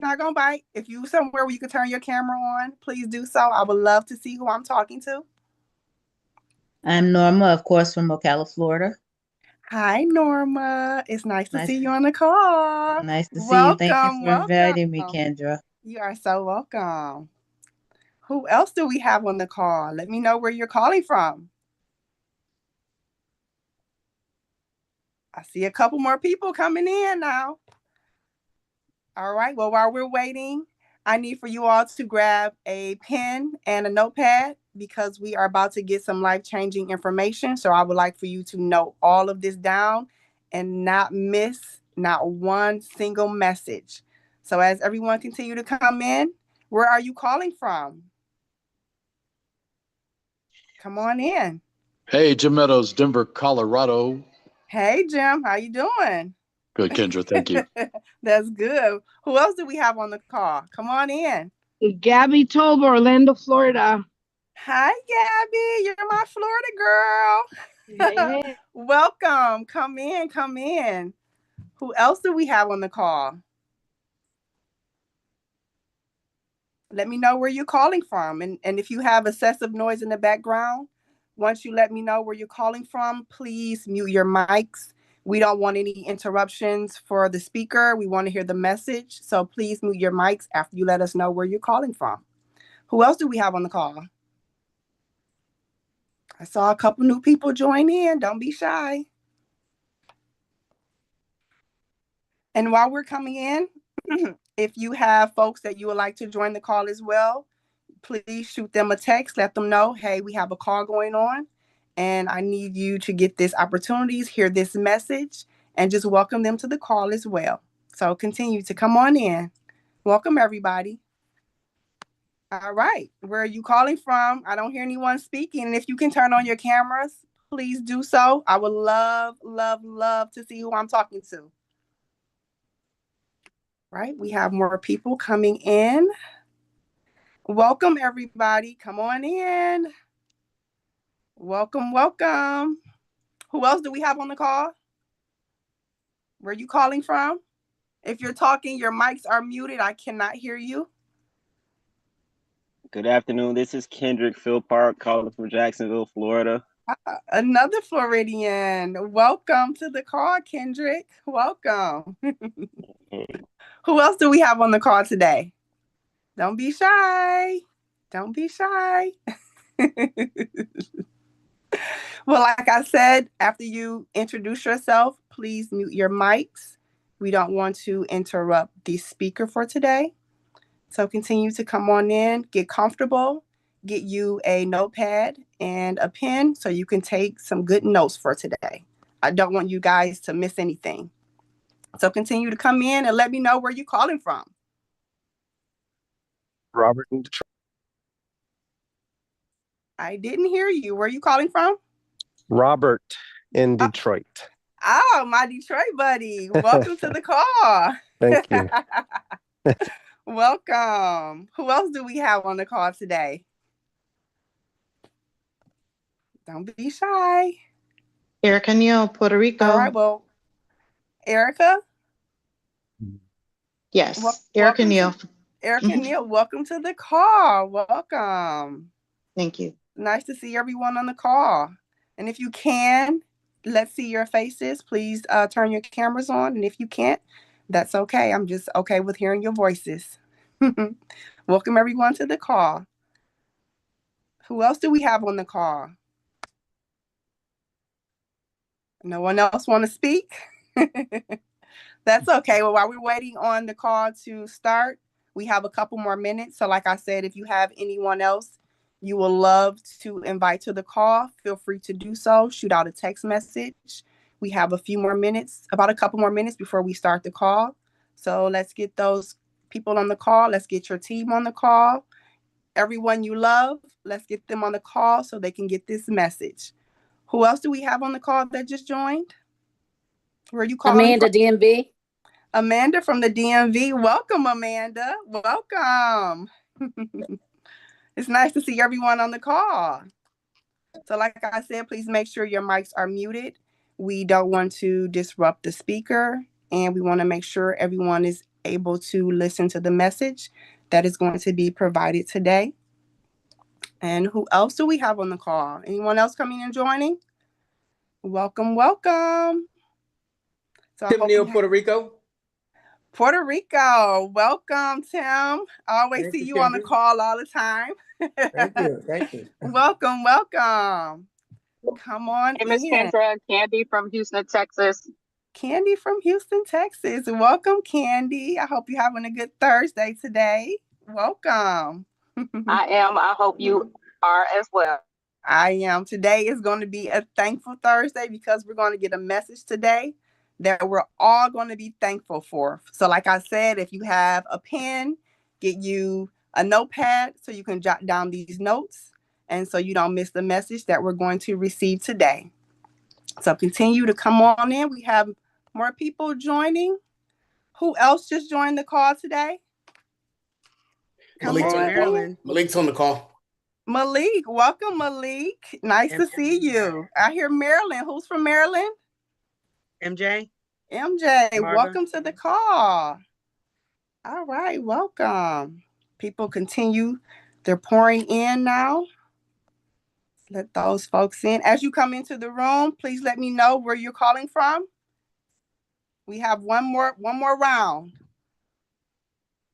Not gonna bite. If you somewhere where you can turn your camera on, please do so. I would love to see who I'm talking to. I'm Norma, of course, from Ocala, Florida. Hi, Norma. It's nice to see Nice, you on the call. nice to see you. Thank you Welcome, for inviting me, welcome. Kendra. You are so welcome. Who else do we have on the call? Let me know where you're calling from. I see a couple more people coming in now. All right. Well, while we're waiting, I need for you all to grab a pen and a notepad because we are about to get some life-changing information. So I would like for you to note all of this down and not miss not one single message. So as everyone continue to come in, where are you calling from? Come on in. Hey, Jim Meadows, Denver, Colorado. Hey, Jim. How you doing? Good, Kendra. Thank you. That's good. Who else do we have on the call? Come on in. Gabby Toba, Orlando, Florida. Hi, Gabby. You're my Florida girl. Hey. Welcome. Come in. Come in. Who else do we have on the call? Let me know where you're calling from. And if you have excessive noise in the background, once you let me know where you're calling from, please mute your mics. We don't want any interruptions for the speaker. We want to hear the message. So please mute your mics after you let us know where you're calling from. Who else do we have on the call? I saw a couple new people join in. Don't be shy. And while we're coming in, if you have folks that you would like to join the call as well, please shoot them a text. Let them know, hey, we have a call going on, and I need you to get this opportunities, hear this message, and just welcome them to the call as well. So continue to come on in. Welcome, everybody. All right. Where are you calling from? I don't hear anyone speaking. And if you can turn on your cameras, please do so. I would love, love, love to see who I'm talking to. Right. We have more people coming in. Welcome, everybody. Come on in. Welcome, welcome. Who else do we have on the call? Where are you calling from? If you're talking, your mics are muted. I cannot hear you. Good afternoon. This is Kendrick Philpark calling from Jacksonville, Florida. Another Floridian. Welcome to the call, Kendrick. Welcome. Who else do we have on the call today? Don't be shy. Don't be shy. Well, like I said, after you introduce yourself, please mute your mics. We don't want to interrupt the speaker for today. So continue to come on in, get comfortable, get you a notepad and a pen so you can take some good notes for today. I don't want you guys to miss anything. So continue to come in and let me know where you're calling from. Robert in Detroit. I didn't hear you. Where are you calling from? Robert in Detroit. Oh, my Detroit buddy. Welcome to the call. Thank you. Welcome. Who else do we have on the call today? Don't be shy. Erica Neal, Puerto Rico. All right, well, Erica? Yes, Erica Neal. Erica Neal, welcome to the call. Welcome. Thank you. Nice to see everyone on the call. And if you can, let's see your faces. Please turn your cameras on. And if you can't, that's okay. I'm just okay with hearing your voices. Welcome everyone to the call. Who else do we have on the call? No one else want to speak? That's okay. Well, while we're waiting on the call to start, we have a couple more minutes. So like I said, if you have anyone else you will love to invite to the call, feel free to do so. Shoot out a text message. We have a few more minutes, about a couple more minutes before we start the call. So let's get those people on the call. Let's get your team on the call. Everyone you love, let's get them on the call so they can get this message. Who else do we have on the call that just joined? Where are you calling Amanda, from? DMV. Amanda from the DMV. Welcome, Amanda. Welcome. It's nice to see everyone on the call. So like I said, please make sure your mics are muted. We don't want to disrupt the speaker, and we want to make sure everyone is able to listen to the message that is going to be provided today. And who else do we have on the call? Anyone else coming and joining? Welcome, welcome. So I Tim hope Neal, we have- Puerto Rico. Puerto Rico, welcome, Tim. I always Thank see you, you on the Kendra. call all the time. Thank you. Thank you. Welcome, welcome. Come on Hey, Miss in. Kendra, Candy from Houston, Texas. Candy from Houston, Texas. Welcome, Candy. I hope you're having a good Thursday today. Welcome. I am. I hope you are as well. I am. Today is going to be a thankful Thursday because we're going to get a message today that we're all going to be thankful for. So like I said, if you have a pen, get you a notepad so you can jot down these notes and so you don't miss the message that we're going to receive today. So continue to come on in. We have more people joining. Who else just joined the call today? Come Malik's on on the call. in. Malik's on the call. Malik, welcome, Malik. Nice to see you. I hear Maryland. Who's from Maryland? MJ. MJ, Marva. welcome to the call. All right, welcome. People continue. They're pouring in now. Let those folks in. As you come into the room, please let me know where you're calling from. We have one more round.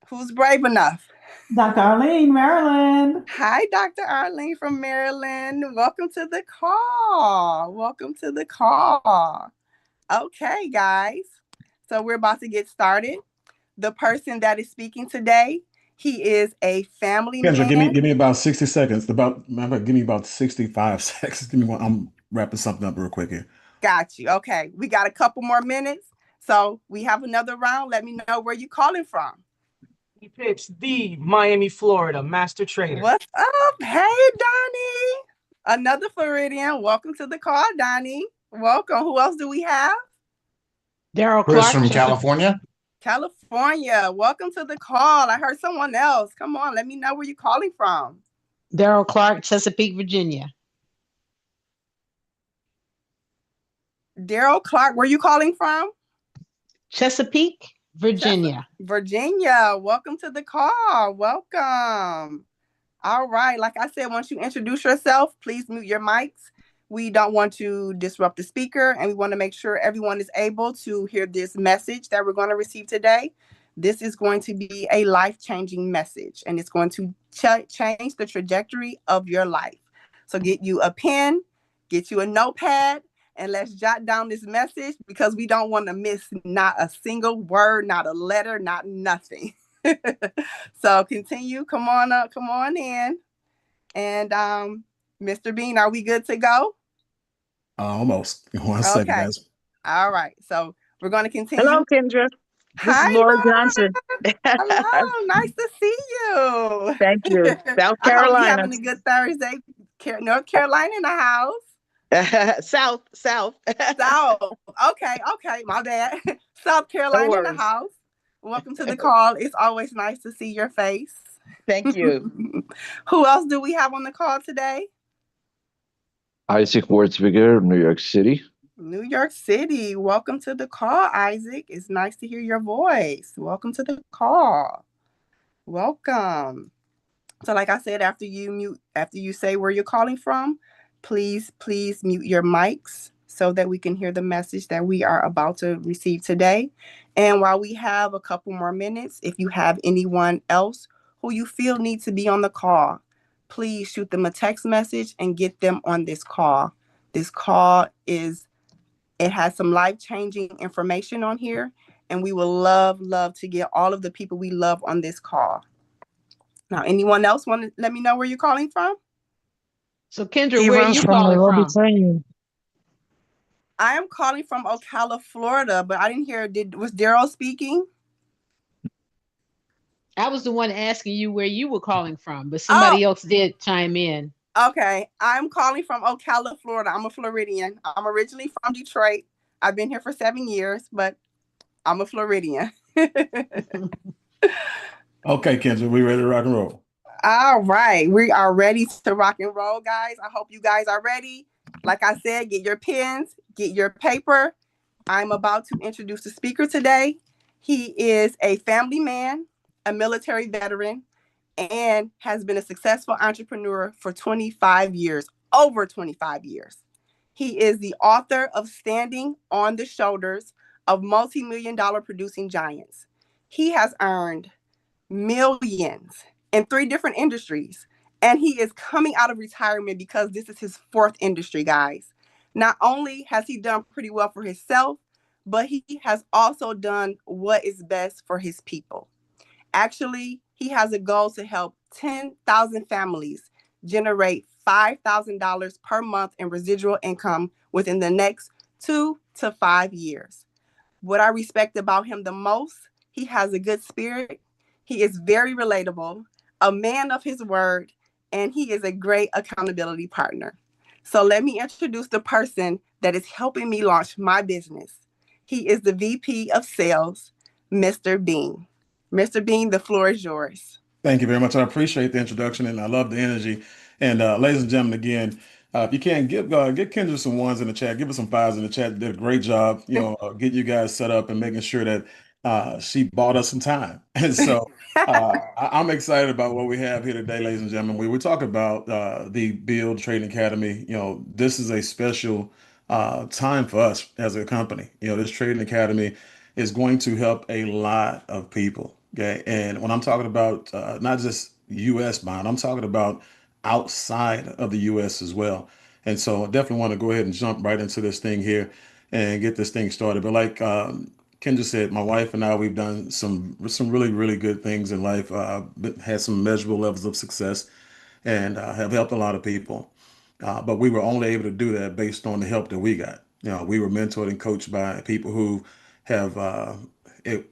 Who's brave enough? Dr. Arlene, Maryland. Hi, Dr. Arlene from Maryland. Welcome to the call. Welcome to the call. Okay, guys. So we're about to get started. The person that is speaking today, he is a family Kendra, man. give me about 60 seconds. Give me about 65 seconds. Give me one. I'm wrapping something up real quick here. Got you. Okay. We got a couple more minutes. So we have another round. Let me know where you're calling from. He picks the Miami, Florida master trader. What's up? Hey, Donnie. Another Floridian. Welcome to the call, Donnie. Welcome. Who else do we have? Daryl Chris Clark. from California. California. Welcome to the call. I heard someone else. Come on. Let me know where you're calling from. Daryl Clark, Chesapeake, Virginia. Daryl Clark, where you calling from? Chesapeake, Virginia. Virginia. Welcome to the call. Welcome. All right. Like I said, once you introduce yourself, please mute your mics. We don't want to disrupt the speaker, and we want to make sure everyone is able to hear this message that we're going to receive today. This is going to be a life-changing message, and it's going to change the trajectory of your life. So get you a pen, get you a notepad, and let's jot down this message because we don't want to miss not a single word, not a letter, not nothing. So continue. Come on up. Come on in. And Mr. Bean, are we good to go? Almost. One second, guys. All right. So we're going to continue. Hello, Kendra. This Hi, is Laura Laura. Johnson. Hello. Nice to see you. Thank you. South I hope you're Carolina. having a good Thursday. North Carolina in the house. South. South. Okay. My bad. South Carolina in the house. Welcome to the call. It's always nice to see your face. Thank you. Who else do we have on the call today? Isaac Wurzbiger, New York City. New York City. Welcome to the call, Isaac. It's nice to hear your voice. Welcome to the call. Welcome. So like I said, after you say where you're calling from, please mute your mics so that we can hear the message that we are about to receive today. And while we have a couple more minutes, if you have anyone else who you feel needs to be on the call, please shoot them a text message and get them on this call. This call it has some life-changing information on here, and we will love to get all of the people we love on this call. Now, anyone else want to let me know where you're calling from? So Kendra, where are you calling from? I am calling from Ocala, Florida, but I didn't hear, was Daryl speaking? I was the one asking you where you were calling from, but somebody else did chime in. Okay, I'm calling from Ocala, Florida. I'm a Floridian. I'm originally from Detroit. I've been here for 7 years, but I'm a Floridian. Okay, Kendra, we ready to rock and roll? All right, we are ready to rock and roll, guys. I hope you guys are ready. Like I said, get your pens, get your paper. I'm about to introduce the speaker today, He is a family man, a military veteran, and has been a successful entrepreneur for 25 years, over 25 years. He is the author of Standing on the Shoulders of Multi-Million-Dollar Producing Giants. He has earned millions in 3 different industries, and he is coming out of retirement because this is his 4th industry, guys. Not only has he done pretty well for himself, but he has also done what is best for his people. Actually, he has a goal to help 10,000 families generate $5,000 per month in residual income within the next 2 to 5 years. What I respect about him the most, he has a good spirit. He is very relatable, a man of his word, and he is a great accountability partner. So let me introduce the person that is helping me launch my business. He is the VP of Sales, Mr. Bean. Mr. Bean, the floor is yours. Thank you very much. I appreciate the introduction and I love the energy. And ladies and gentlemen, again, if you can give Kendra some ones in the chat, give us some fives in the chat. Did a great job, get you guys set up and making sure that she bought us some time. And so I'm excited about what we have here today, ladies and gentlemen. We were talking about the Build Trading Academy. This is a special time for us as a company. This Trading Academy is going to help a lot of people. Okay. And when I'm talking about not just US bound, I'm talking about outside of the US as well. And so I definitely want to go ahead and jump right into this thing here and get this thing started. But like Kendra said, my wife and I, we've done some really, really good things in life, had some measurable levels of success and have helped a lot of people. But we were only able to do that based on the help that we got. We were mentored and coached by people who have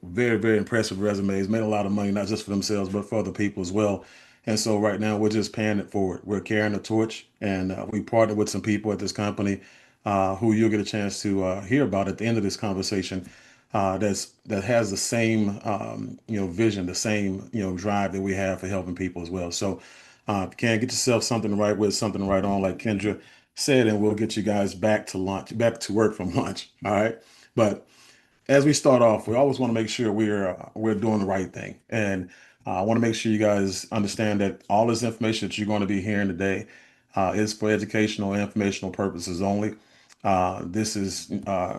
very, very impressive resumes, made a lot of money, not just for themselves, but for other people as well. And so right now we're just paying it forward. We're carrying the torch, and we partnered with some people at this company who you'll get a chance to hear about at the end of this conversation that has the same vision, the same drive that we have for helping people as well. So if you can get yourself something to write with, something to write on, like Kendra said, and we'll get you guys back to work from lunch. All right. But as we start off, we always want to make sure we're doing the right thing. And I want to make sure you guys understand that all this information that you're going to be hearing today is for educational and informational purposes only. This is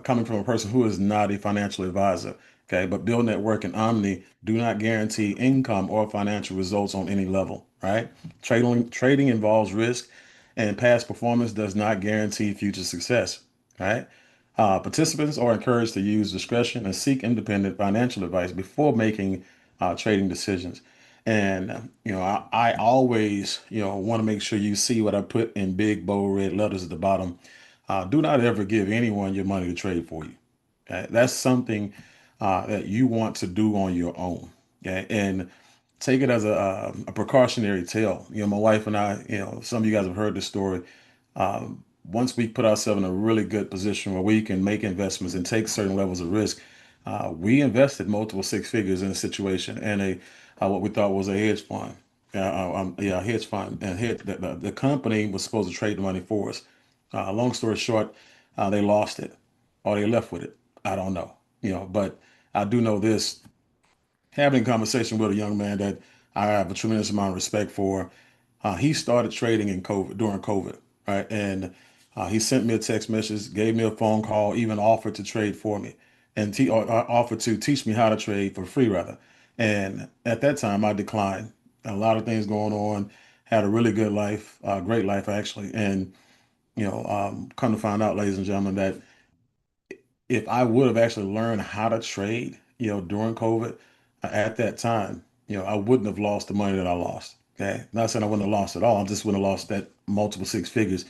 coming from a person who is not a financial advisor. Okay, but Build Network and Omni do not guarantee income or financial results on any level. Right? Trading involves risk, and past performance does not guarantee future success. Right? Participants are encouraged to use discretion and seek independent financial advice before making trading decisions. And I always want to make sure you see what I put in big bold red letters at the bottom. Do not ever give anyone your money to trade for you. Okay? That's something that you want to do on your own. Okay? And take it as a precautionary tale. My wife and I, some of you guys have heard this story. Once we put ourselves in a really good position where we can make investments and take certain levels of risk, we invested multiple 6 figures in a situation and what we thought was a hedge fund. Hedge fund. And the company was supposed to trade the money for us. Long story short, they lost it or they left with it. I don't know. But I do know this. Having a conversation with a young man that I have a tremendous amount of respect for, he started trading during COVID, right? And he sent me a text message, gave me a phone call, even offered to trade for me and offered to teach me how to trade for free, rather. And at that time, I declined. A lot of things going on, had a really good life, great life, actually. And, come to find out, ladies and gentlemen, that if I would have actually learned how to trade, during COVID at that time, I wouldn't have lost the money that I lost. Okay. Not saying I wouldn't have lost it all. I just wouldn't have lost that multiple 6 figures.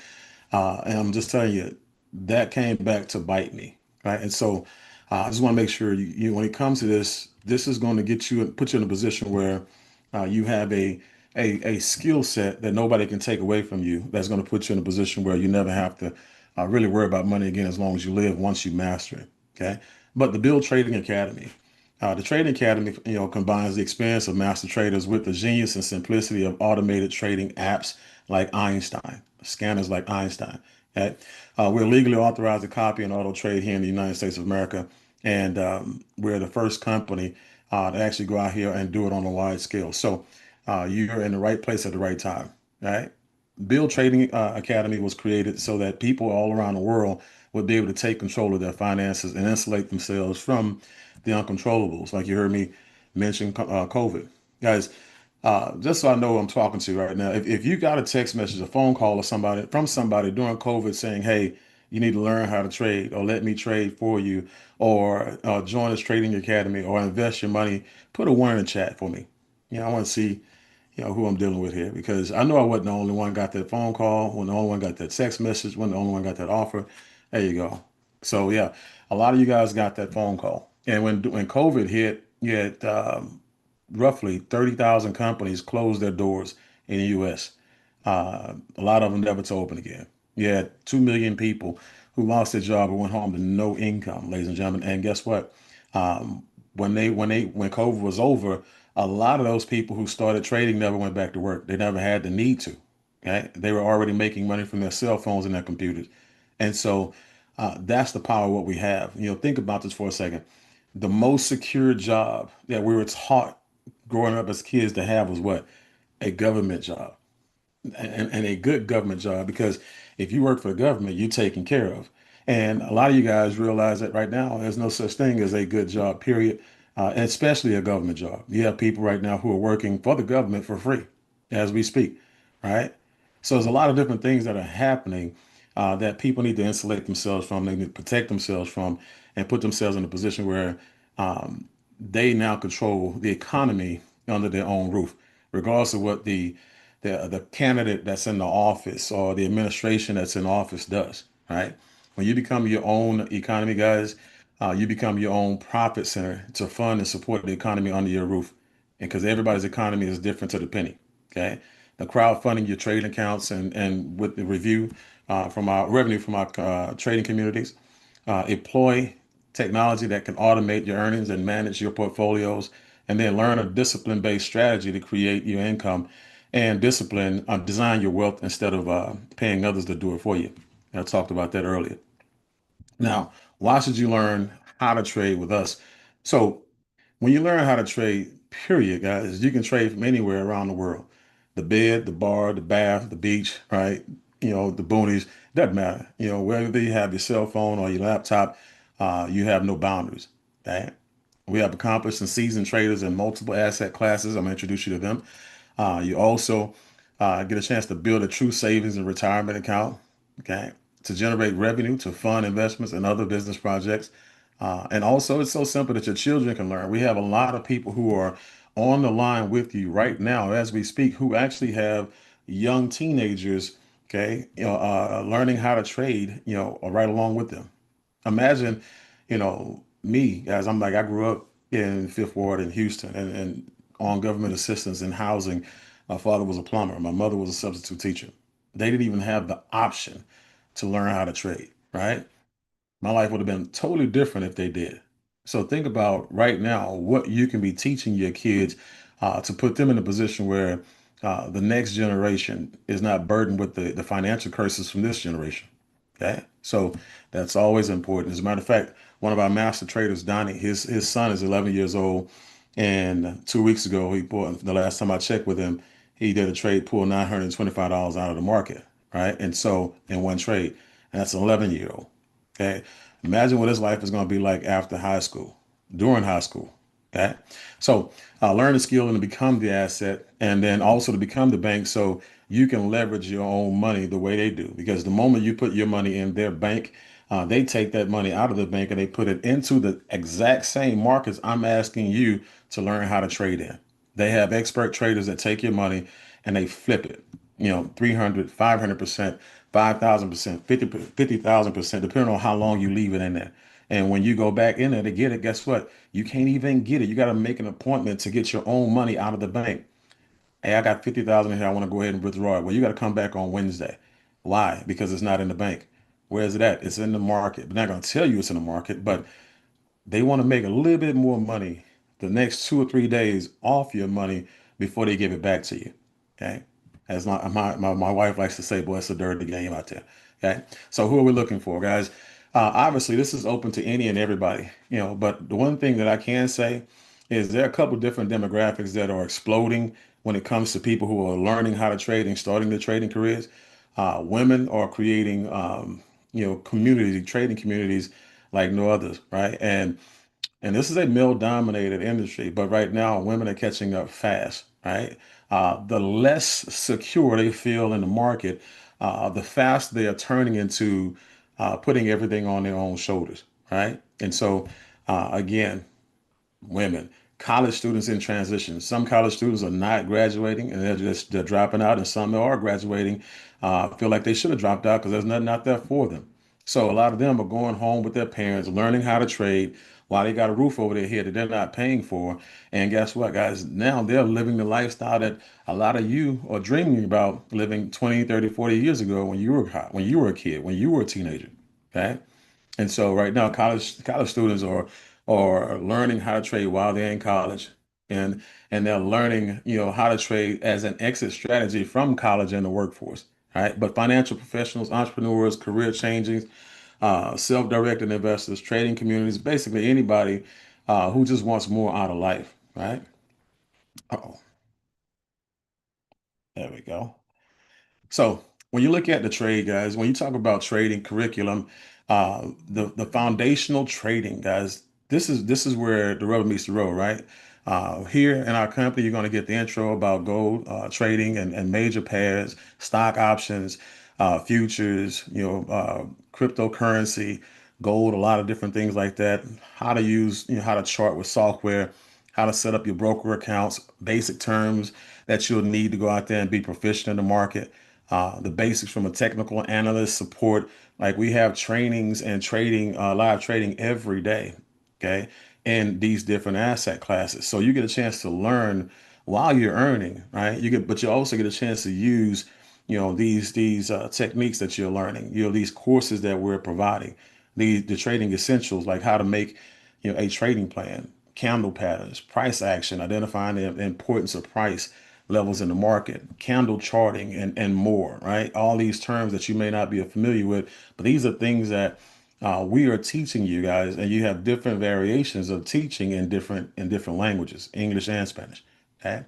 And I'm just telling you, that came back to bite me, right? And so I just want to make sure you when it comes to this is going to put you in a position where you have a skill set that nobody can take away from you. That's going to put you in a position where you never have to really worry about money again as long as you live once you master it. Okay. But the Build Trading Academy, the Trading Academy, combines the experience of master traders with the genius and simplicity of automated trading apps like Einstein, scanners like Einstein. Okay? We're legally authorized to copy and auto trade here in the United States of America. And we're the first company to actually go out here and do it on a wide scale. So you're in the right place at the right time, right? Build Trading Academy was created so that people all around the world would be able to take control of their finances and insulate themselves from the uncontrollables. Like you heard me mention COVID. Guys, just so I know who I'm talking to right now, if you got a text message, a phone call or somebody from somebody during COVID saying, hey, you need to learn how to trade, or let me trade for you, or join us Trading Academy, or invest your money, put a 1 in the chat for me. I want to see who I'm dealing with here, because I know I wasn't the only one got that phone call, wasn't the only one got that text message, wasn't the only one got that offer. There you go. So yeah, a lot of you guys got that phone call. And when COVID hit, you had roughly 30,000 companies closed their doors in the U.S. A lot of them never to open again. You had 2 million people who lost their job or went home to no income, ladies and gentlemen. And guess what? When COVID was over, a lot of those people who started trading never went back to work. They never had the need to. Okay? They were already making money from their cell phones and their computers. And so that's the power of what we have. Think about this for a second. The most secure job that we were taught growing up as kids to have was what? A government job. And a good government job, because if you work for the government, you're taken care of. And a lot of you guys realize that right now there's no such thing as a good job, period, and especially a government job. You have people right now who are working for the government for free as we speak, right? So there's a lot of different things that are happening that people need to insulate themselves from, they need to protect themselves from, and put themselves in a position where they now control the economy under their own roof, regardless of what the candidate that's in the office or the administration that's in office does, right? When you become your own economy, guys, you become your own profit center to fund and support the economy under your roof. And because everybody's economy is different to the penny, okay? The crowdfunding your trading accounts and with the review from our revenue from our trading communities, employ technology that can automate your earnings and manage your portfolios, and then learn a discipline-based strategy to create your income and design your wealth instead of paying others to do it for you. I talked about that earlier. Now, why should you learn how to trade with us? So when you learn how to trade, period, guys, you can trade from anywhere around the world. The bed, the bar, the bath, the beach, right? The boonies, doesn't matter. Whether you have your cell phone or your laptop, you have no boundaries, right? We have accomplished and seasoned traders in multiple asset classes. I'm going to introduce you to them. You also get a chance to build a true savings and retirement account, okay, to generate revenue to fund investments and other business projects. And also, it's so simple that your children can learn. We have a lot of people who are on the line with you right now as we speak, who actually have young teenagers, okay, learning how to trade, right along with them. Imagine, me, guys, I grew up in Fifth Ward in Houston and on government assistance in housing. My father was a plumber. My mother was a substitute teacher. They didn't even have the option to learn how to trade, right? My life would have been totally different if they did. So think about right now what you can be teaching your kids to put them in a position where the next generation is not burdened with the financial curses from this generation. Okay, so that's always important. As a matter of fact, one of our master traders, Donnie, his son is 11 years old, and 2 weeks ago, the last time I checked with him, he did a trade, pulled $925 out of the market, right? And so in one trade, and that's an 11-year-old. Okay, imagine what his life is going to be like after high school, during high school. Okay, so learn the skill and to become the asset, and then also to become the bank, so you can leverage your own money the way they do. Because the moment you put your money in their bank, they take that money out of the bank and they put it into the exact same markets I'm asking you to learn how to trade in. They have expert traders that take your money and they flip it, 300, 500%, 5,000%, 50,000%, depending on how long you leave it in there. And when you go back in there to get it, guess what? You can't even get it. You got to make an appointment to get your own money out of the bank. Hey, I got 50,000 in here. I want to go ahead and withdraw it. Well, you got to come back on Wednesday. Why? Because it's not in the bank. Where is it at? It's in the market. They're not going to tell you it's in the market, but they want to make a little bit more money the next 2 or 3 days off your money before they give it back to you. Okay. As my wife likes to say, boy, it's a dirty game out there. Okay. So who are we looking for, guys? Obviously, this is open to any and everybody, but the one thing that I can say is there are a couple different demographics that are exploding when it comes to people who are learning how to trade and starting their trading careers. Women are creating, trading communities like no others, right? And this is a male-dominated industry, but right now women are catching up fast, right? The less secure they feel in the market, the faster they are turning into putting everything on their own shoulders, right? And so, again, women, college students in transition. Some college students are not graduating and they're dropping out, and some are graduating, feel like they should have dropped out because there's nothing out there for them. So a lot of them are going home with their parents, learning how to trade while they got a roof over their head that they're not paying for. And guess what, guys? Now they're living the lifestyle that a lot of you are dreaming about living 20, 30, 40 years ago when you were a kid, when you were a teenager. Okay. And so right now, college students are learning how to trade while they're in college, and they're learning, how to trade as an exit strategy from college and the workforce. Right. But financial professionals, entrepreneurs, career changing, self-directed investors, trading communities, basically anybody who just wants more out of life. Right. Uh-oh. There we go. So when you look at the trade, guys, when you talk about trading curriculum, the foundational trading, guys, this is where the rubber meets the road, right? Here in our company, you're going to get the intro about gold trading and major pairs, stock options, futures, cryptocurrency, gold, a lot of different things like that. How to use, how to chart with software, how to set up your broker accounts, basic terms that you'll need to go out there and be proficient in the market, the basics from a technical analyst support. Like we have trainings and trading, live trading every day, okay, in these different asset classes. So you get a chance to learn while you're earning, right? But you also get a chance to use, these techniques that you're learning, these courses that we're providing, the trading essentials, like how to make, a trading plan, candle patterns, price action, identifying the importance of price levels in the market, candle charting, and more, right? All these terms that you may not be familiar with, but these are things that we are teaching you guys, and you have different variations of teaching in different languages, English and Spanish. Okay,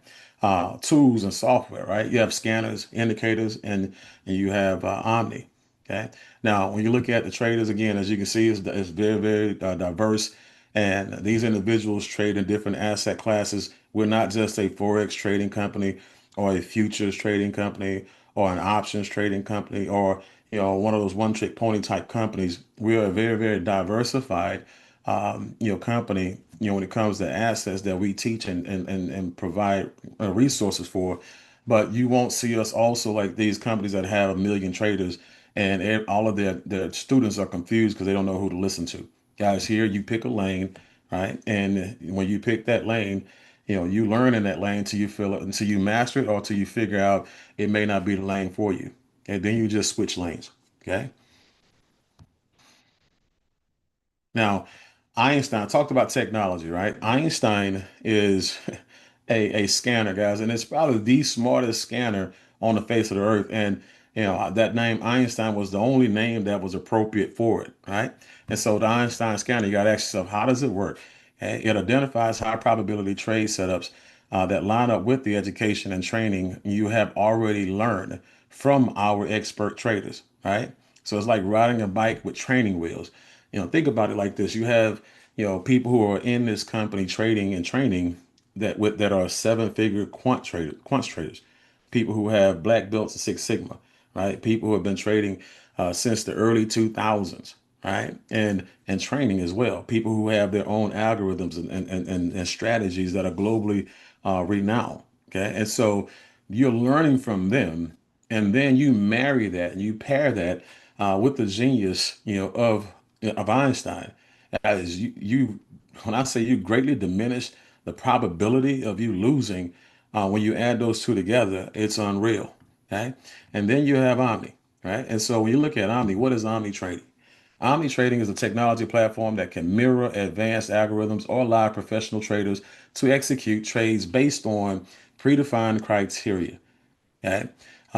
tools and software, right? You have scanners, indicators, and you have Omni. Okay, now when you look at the traders again, as you can see, it's very, very diverse. And these individuals trade in different asset classes. We're not just a Forex trading company or a futures trading company or an options trading company or, one of those one-trick pony type companies. We are a very, very diversified, company, when it comes to assets that we teach and provide resources for. But you won't see us also like these companies that have 1 million traders and all of their students are confused because they don't know who to listen to. Guys, here you pick a lane, right? And when you pick that lane, you learn in that lane until you feel it, until you master it, or until you figure out it may not be the lane for you. And then you just switch lanes. Okay. Now, Einstein talked about technology, right? Einstein is a scanner, guys, and it's probably the smartest scanner on the face of the earth. And that name Einstein was the only name that was appropriate for it, right? And so the Einstein scanner, you got to ask yourself, how does it work? Okay? It identifies high probability trade setups that line up with the education and training you have already learned from our expert traders, right? So it's like riding a bike with training wheels. Think about it like this. You have, people who are in this company trading and training that are 7-figure quant traders, people who have black belts of Six Sigma, right? People who have been trading since the early 2000s, right? And training as well. People who have their own algorithms and strategies that are globally renowned. Okay. And so you're learning from them, and then you marry that and you pair that with the genius, of Einstein. As when I say you greatly diminish the probability of you losing, when you add those two together, it's unreal. Okay. And then you have Omni, right? And so when you look at Omni, what is Omni trading? Omni trading is a technology platform that can mirror advanced algorithms or allow professional traders to execute trades based on predefined criteria. Okay.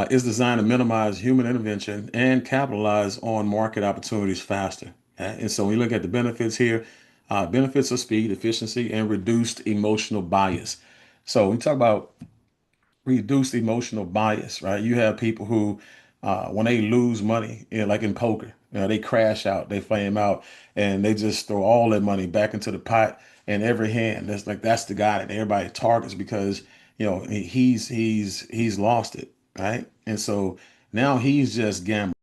It's designed to minimize human intervention and capitalize on market opportunities faster. And so when you look at the benefits here, benefits of speed, efficiency, and reduced emotional bias. So when we talk about reduced emotional bias, right? You have people who, when they lose money, like in poker, they crash out, they flame out, and they just throw all their money back into the pot. And every hand, that's the guy that everybody targets because he's lost it, right? And so now he's just gambling.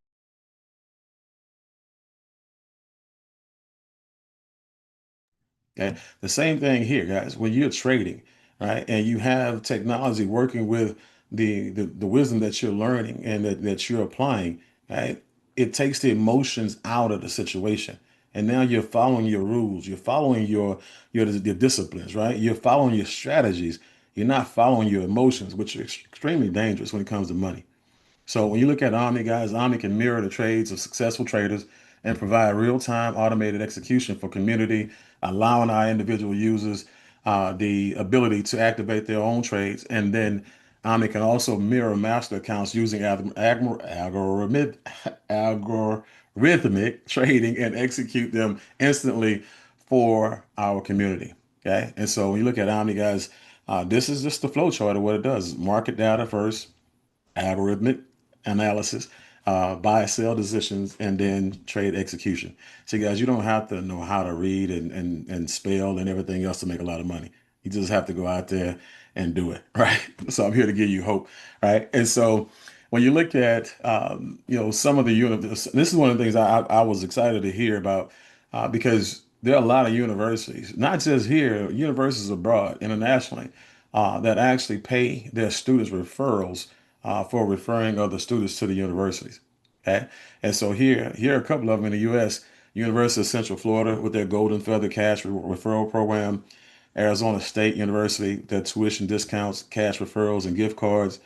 Okay. The same thing here, guys. When you're trading, right, and you have technology working with the wisdom that you're learning and that you're applying, right, it takes the emotions out of the situation. And now you're following your rules, you're following your disciplines, right? You're following your strategies. You're not following your emotions, which are extremely dangerous when it comes to money. So when you look at Omni, guys, Omni can mirror the trades of successful traders and provide real-time automated execution for community, allowing our individual users the ability to activate their own trades. And then Omni can also mirror master accounts using algorithmic trading and execute them instantly for our community. Okay. And so when you look at Omni, guys, this is just the flow chart of what it does. Market data first, algorithmic analysis, buy sell decisions, and then trade execution. So guys, you don't have to know how to read and spell and everything else to make a lot of money. You just have to go out there and do it, right? So I'm here to give you hope, right? And so when you look at some of the units, this is one of the things I was excited to hear about because there are a lot of universities, not just here, universities abroad, internationally, that actually pay their students referrals for referring other students to the universities. Okay. And so here are a couple of them in the U.S. University of Central Florida with their Golden Feather Cash Referral Program, Arizona State University, their tuition discounts, cash referrals, and gift cards.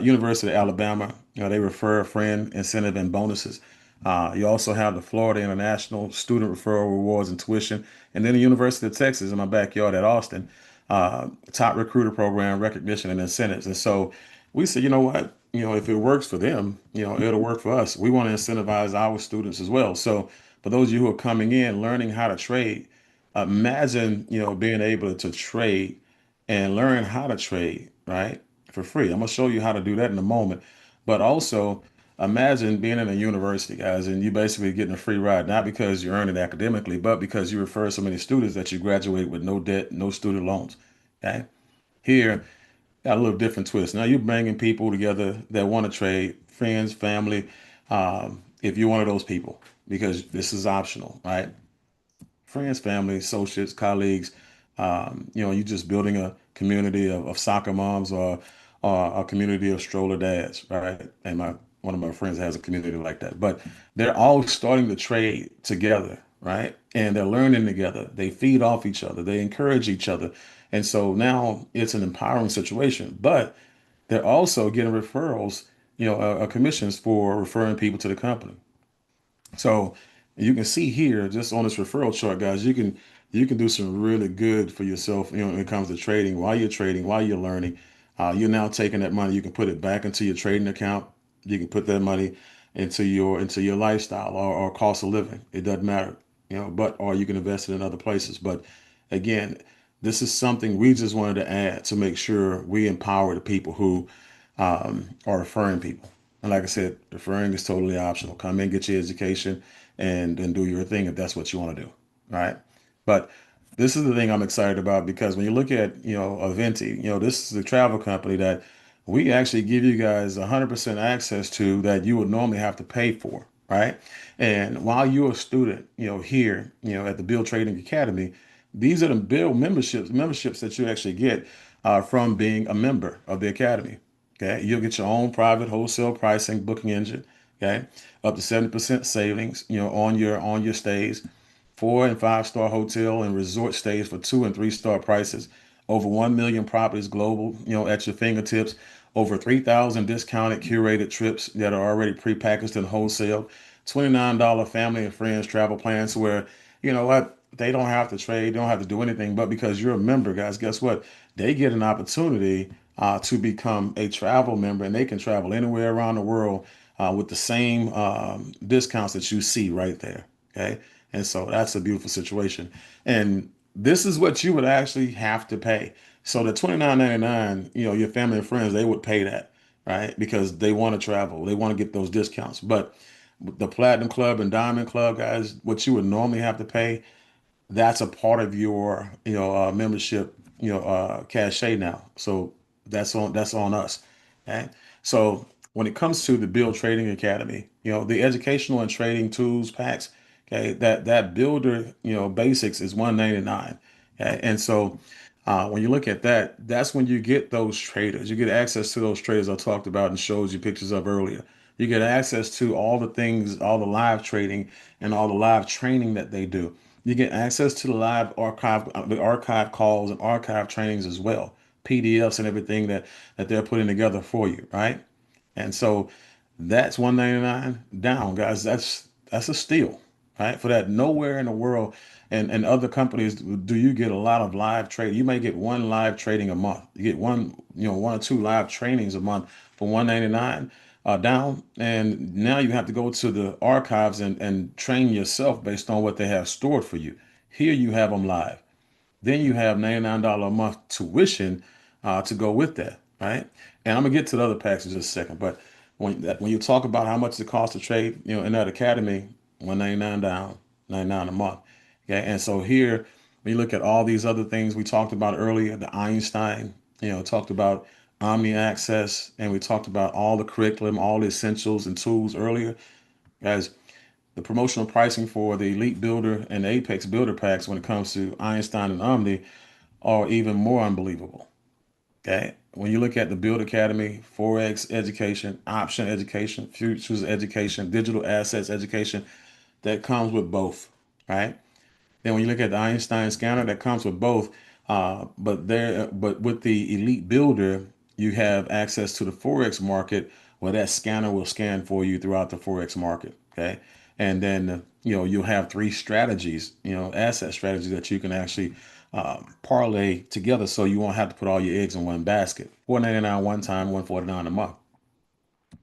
University of Alabama, they refer a friend, incentive, and bonuses. You also have the Florida International Student Referral Rewards and Tuition. And then the University of Texas in my backyard at Austin, top recruiter program, recognition, and incentives. And so we said, you know what, if it works for them, it'll work for us. We want to incentivize our students as well. So for those of you who are coming in, learning how to trade, imagine, being able to trade and learn how to trade, right, for free. I'm going to show you how to do that in a moment. But also imagine being in a university, guys, and you basically getting a free ride, not because you earn it academically, but because you refer so many students that you graduate with no debt, no student loans. Okay. Here, got a little different twist. Now you're bringing people together that want to trade, friends, family, if you're one of those people, because this is optional, right? Friends, family, associates, colleagues, you're just building a community of soccer moms or a community of stroller dads, right? And one of my friends has a community like that. But they're all starting to trade together, right? And they're learning together. They feed off each other. They encourage each other. And so now it's an empowering situation. But they're also getting referrals, commissions for referring people to the company. So you can see here, just on this referral chart, guys, you can do some really good for yourself, when it comes to trading, while you're learning. You're now taking that money, you can put it back into your trading account. You can put that money into your lifestyle or cost of living. It doesn't matter, or you can invest it in other places. But again, this is something we just wanted to add to make sure we empower the people who are referring people. And like I said, referring is totally optional. Come in, get your education, and do your thing if that's what you want to do, right? But this is the thing I'm excited about, because when you look at, Aventi, this is a travel company that we actually give you guys 100% access to that you would normally have to pay for, right? And while you're a student, here, at the Build Trading Academy, these are the Build memberships that you actually get from being a member of the Academy. Okay, you'll get your own private wholesale pricing booking engine. Okay, up to 70% savings, on your stays, 4- and 5-star hotel and resort stays for 2- and 3-star prices. Over 1 million properties global, at your fingertips. Over 3,000 discounted curated trips that are already prepackaged and wholesale. $29 family and friends travel plans where, they don't have to trade, they don't have to do anything, but because you're a member, guys, guess what? They get an opportunity to become a travel member, and they can travel anywhere around the world with the same discounts that you see right there. Okay. And so that's a beautiful situation. And this is what you would actually have to pay. So the $29.99, your family and friends, they would pay that, right? Because they want to travel, they want to get those discounts. But the Platinum Club and Diamond Club, guys, what you would normally have to pay, that's a part of your membership cachet now. So that's on us. Okay. So when it comes to the Build Trading Academy, the educational and trading tools packs, okay, that builder basics is $199. Okay. And so when you look at that, that's when you get those traders. You get access to those traders I talked about and showed you pictures of earlier. You get access to all the things, all the live trading and all the live training that they do. You get access to the live archive calls and archive trainings as well, PDFs and everything that they're putting together for you, right? And so that's $199 down, guys. That's a steal, right? For that, nowhere in the world and other companies do you get a lot of live trade. You may get one live trading a month. You get one or two live trainings a month for $199 down. And now you have to go to the archives and train yourself based on what they have stored for you. Here you have them live. Then you have $99 a month tuition to go with that, right? And I'm gonna get to the other packs in just a second. But when you talk about how much it costs to trade, in that academy, $199 down, $99 a month. Okay, and so here when you look at all these other things we talked about earlier, the Einstein, talked about Omni Access, and we talked about all the curriculum, all the essentials and tools earlier, guys. The promotional pricing for the Elite Builder and the Apex Builder packs when it comes to Einstein and Omni are even more unbelievable. Okay. When you look at the Build Academy, Forex education, option education, futures education, digital assets education, that comes with both, right? Then when you look at the Einstein scanner, that comes with both. But with the Elite Builder, you have access to the Forex market where that scanner will scan for you throughout the Forex market. Okay. And then, you'll have three strategies, asset strategies that you can actually parlay together so you won't have to put all your eggs in one basket. $499 one time, $149 a month.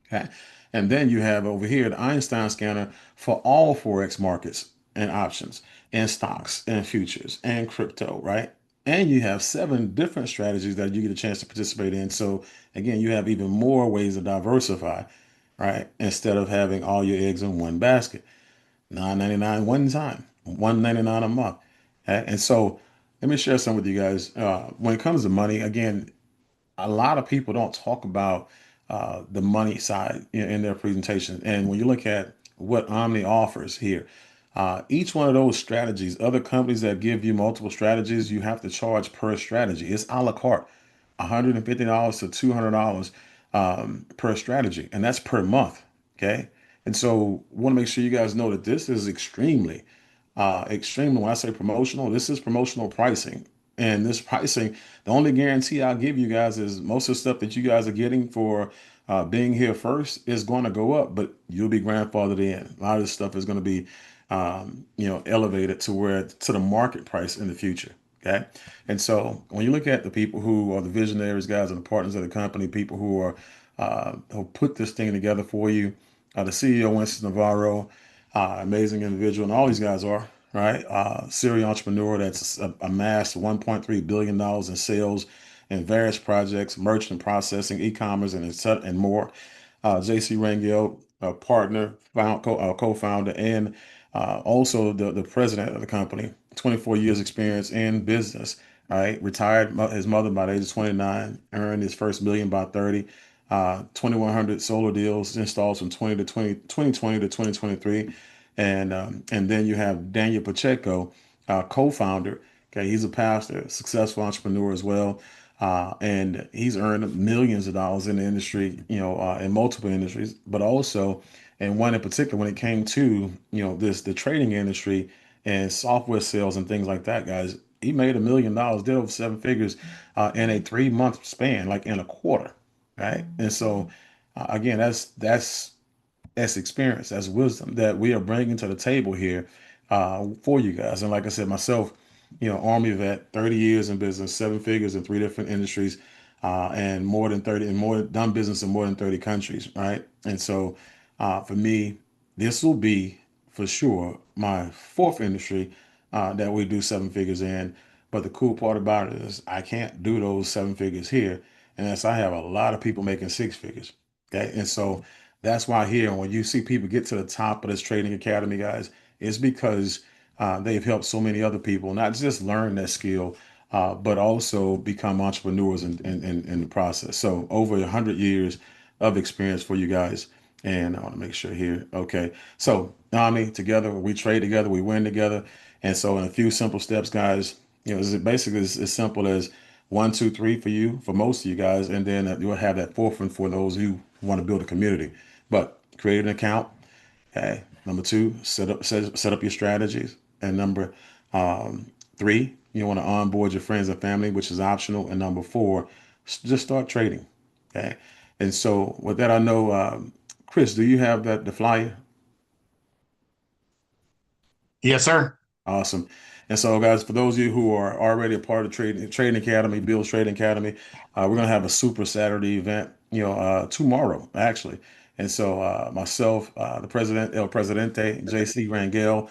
Okay. And then you have over here the Einstein scanner for all Forex markets and options and stocks and futures and crypto, right? And you have 7 different strategies that you get a chance to participate in. So again, you have even more ways to diversify, right? Instead of having all your eggs in one basket. $9.99 one time, $199 a month. Okay? And so let me share some with you guys. When it comes to money, again, a lot of people don't talk about the money side in their presentation. And when you look at what Omni offers here, each one of those strategies, other companies that give you multiple strategies, you have to charge per strategy. It's a la carte, $150 to $200 per strategy, and that's per month. Okay. And so I want to make sure you guys know that this is extremely, when I say promotional, this is promotional pricing. And this pricing, the only guarantee I'll give you guys is most of the stuff that you guys are getting for being here first is going to go up, but you'll be grandfathered in. A lot of this stuff is going to be, elevated to the market price in the future. Okay. And so when you look at the people who are the visionaries, guys, and the partners of the company, people who are, who put this thing together for you, the CEO, Winston Navarro, amazing individual, and all these guys are, right? Serial entrepreneur that's amassed $1.3 billion in sales in various projects, merchant processing, e-commerce, and more. JC Rangel, a partner, co-founder, and also the president of the company, 24 years experience in business, right? Retired his mother by the age of 29, earned his first million by 30. 2,100 solar deals installed from 2020 to 2023. And then you have Daniel Pacheco, co-founder. Okay, he's a pastor, successful entrepreneur as well. And he's earned millions of dollars in the industry, in multiple industries, but also, and one in particular, when it came to, the trading industry and software sales and things like that, guys, he made $1 million, did over 7 figures in a 3-month span, like in a quarter. Right. And so, again, that's experience, that's wisdom that we are bringing to the table here for you guys. And like I said, myself, Army vet, 30 years in business, 7 figures in 3 different industries, and done business in more than 30 countries. Right. And so for me, this will be for sure my fourth industry that we do seven figures in. But the cool part about it is I can't do those seven figures here unless I have a lot of people making six figures. Okay. And so that's why here, when you see people get to the top of this trading academy, guys, it's because they've helped so many other people not just learn that skill, but also become entrepreneurs in the process. So over 100 years of experience for you guys. And I want to make sure here. Okay. So Nami, together, we trade together, we win together. And so in a few simple steps, guys, it's basically as simple as 1, 2, 3 for you, for most of you guys. And then you'll have that fourth one for those who want to build a community. But create an account. Okay. Number 2, set up your strategies. And number 3, you want to onboard your friends and family, which is optional. And number 4, just start trading. Okay. And so with that, I know, Chris, do you have the flyer? Yes, sir. Awesome. And so, guys, for those of you who are already a part of Trading Academy, Bill's Trading Academy, we're going to have a Super Saturday event, tomorrow, actually. And so myself, the president, El Presidente, JC Rangel,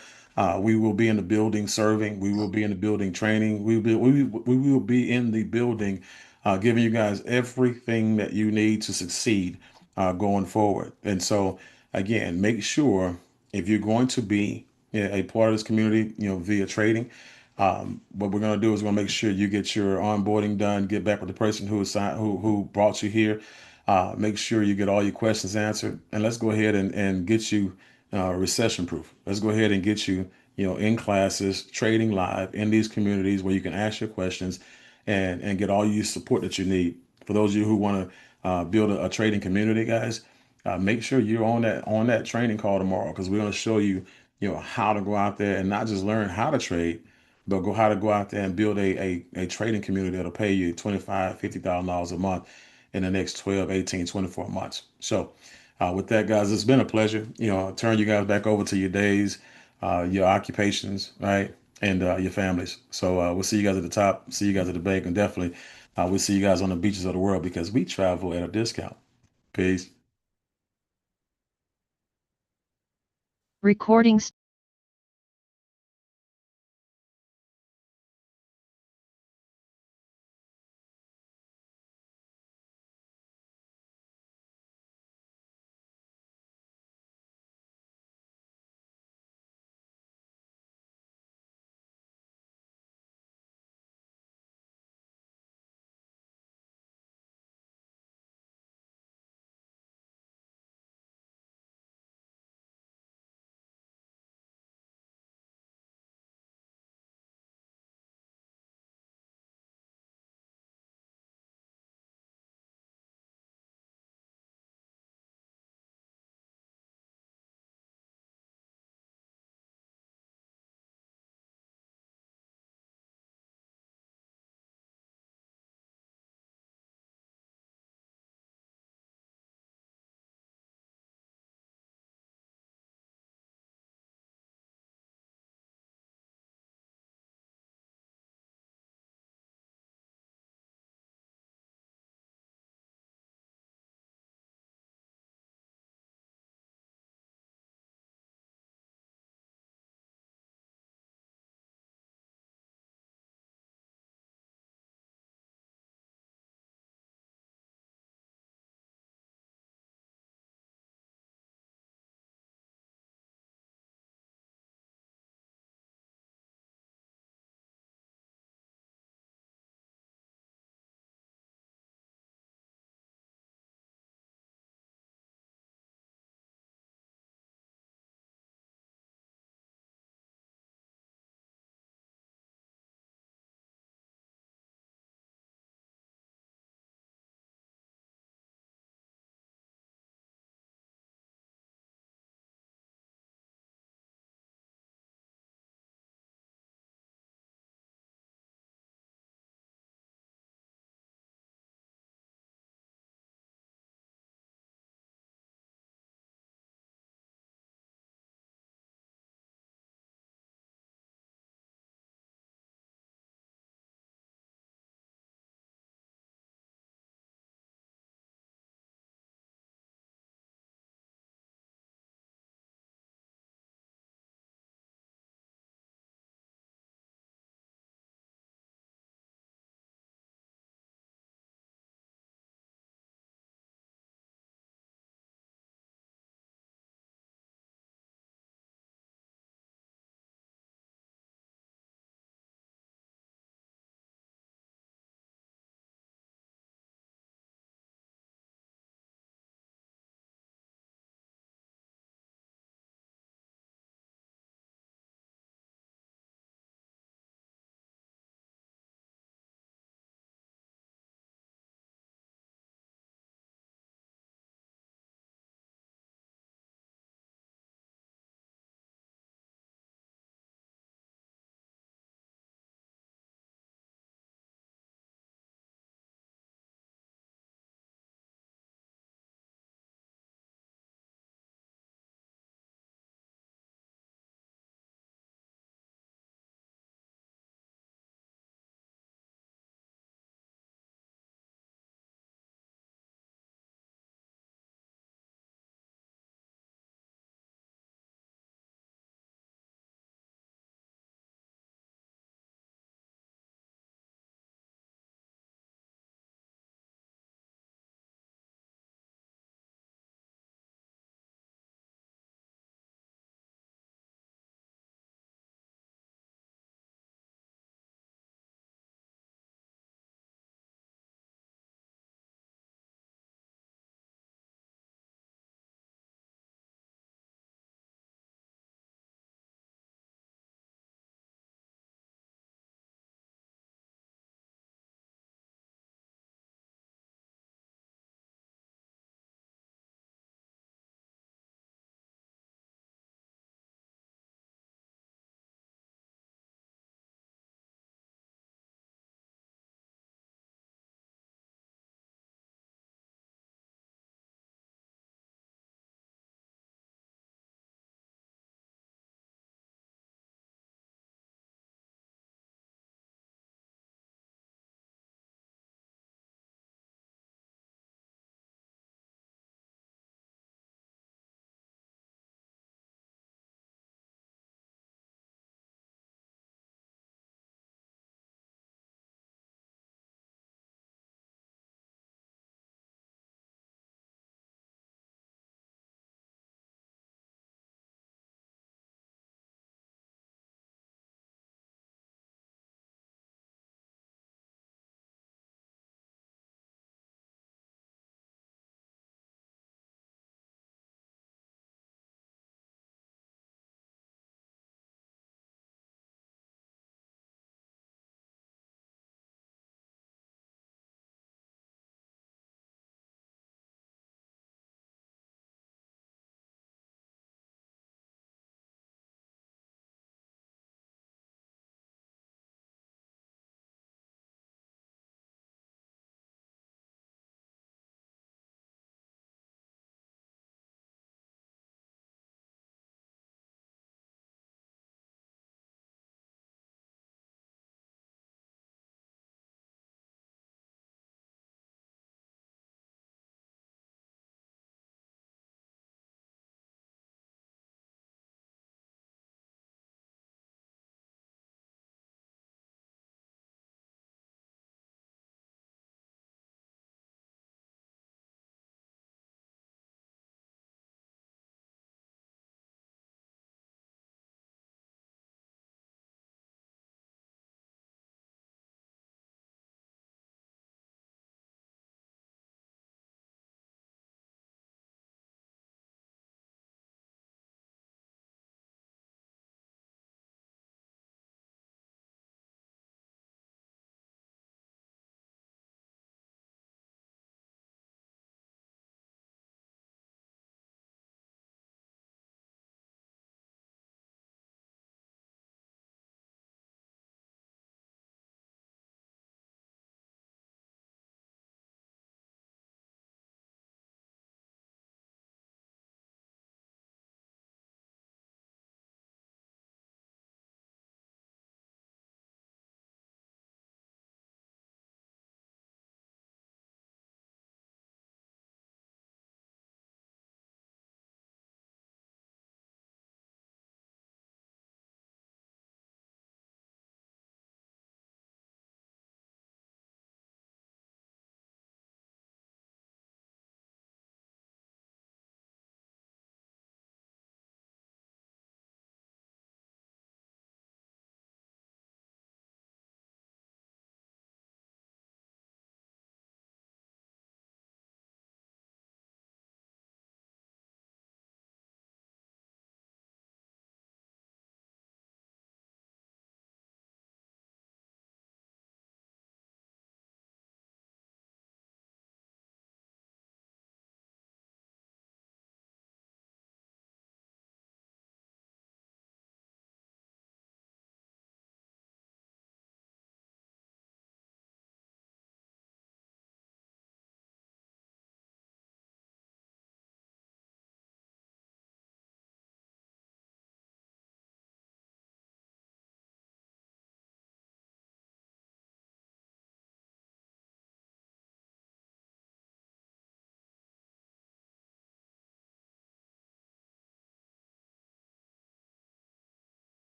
we will be in the building serving. We will be in the building training. We will be in the building giving you guys everything that you need to succeed going forward. And so, again, make sure if you're going to be a part of this community, via trading, what we're going to do is we're going to make sure you get your onboarding done, get back with the person who brought you here. Make sure you get all your questions answered, and let's go ahead and get you recession proof. Let's go ahead and get you, in classes, trading live in these communities where you can ask your questions and get all your support that you need. For those of you who want to build a trading community, guys, make sure you're on that training call tomorrow, because we're going to show you, how to go out there and not just learn how to trade, but how to go out there and build a trading community that'll pay you $25,000, $50,000 a month in the next 12, 18, 24 months. So with that, guys, it's been a pleasure. Turn you guys back over to your days, your occupations, right, and your families. So we'll see you guys at the top, see you guys at the bank, and definitely we'll see you guys on the beaches of the world, because we travel at a discount. Peace. Recordings